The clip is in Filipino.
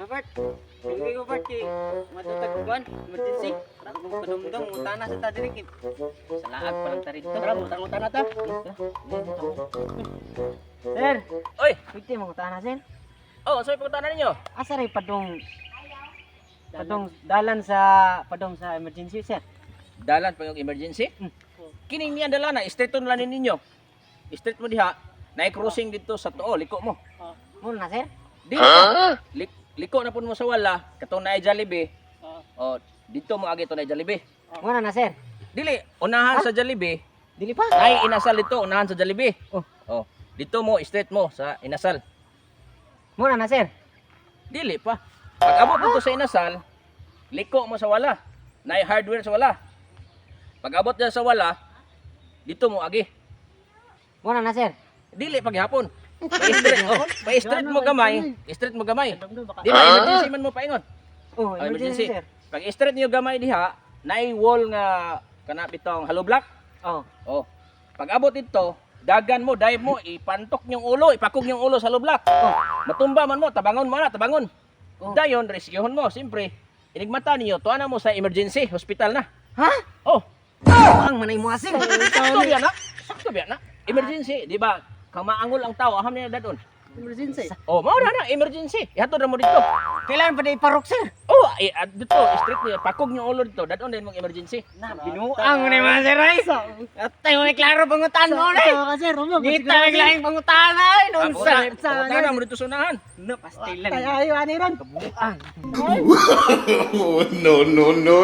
Robert, hindi ko Bart kay matutagpuan, emergency. Kung padumdong, utana sa tadirik. Sa laag pa lang tarin to. Tara, utang-utang na ta. Sir, Oy! pwede mo utana sir. Oh, so ipagtana ninyo? Asa rin dalan sa emergency sir. Dalan pa yung emergency? Kining niya dala na, straight on lanin ninyo. Straight mo diha, na-crossing dito sa tuo, liko mo. Muna na sir. Di na, liko na po mo sa wala, katong naay Jollibee. Oh, dito mo agi to naay Jollibee. Muna na sir. Dili, unahan sa Jollibee, Dili pa. naay inasal dito, unahan sa Jollibee. Oh, dito mo, straight mo sa inasal. Muna na sir. Dili pa. Pag abot dito sa inasal, liko mo sa wala. Naay hardware sa wala. Pag abot dyan sa wala, dito mo agi. Muna na sir. Dili paghapon. Pa-straight mo gamay, straight mo gamay. Di ba emergency man mo paingon? Oh, Oh, emergency emergency. sir. Pag straight niyo gamay diha, naay wall nga kanap itong hollow block. Oh. Oh. Pag abot dito, dagan mo, dive mo, ipantok yung ulo, ipakog yung ulo sa hollow block. Oh. Matumba man mo, tabangon mo na, tabangon. Oh. Dayon, rescuehon mo, siyempre. Inigmata niyo, tuana mo sa emergency, hospital na. Ha? Oh, Ang manay mo asing. sakto biya na. Sakto biya na. Emergency, di ba? Kang maangol ang tao, aham niya dadon. Emergency. Oh, mao na emergency. Ihatod na mo dito. Kailangan pa na iparok sir. Oh, dito, straight niya, pakog yung ulo dito, dadon din mong emergency. Na, binuang mo na yung mga sir ay. Atay mo may klaro pangutan mo na eh. Kasi Romeo, Ngita may klaro pangutan ay. Nonsense. Punta na mo dito sa unahan. No, pastilan. tayo ani ron. Kabuang. Oh, no, no, no.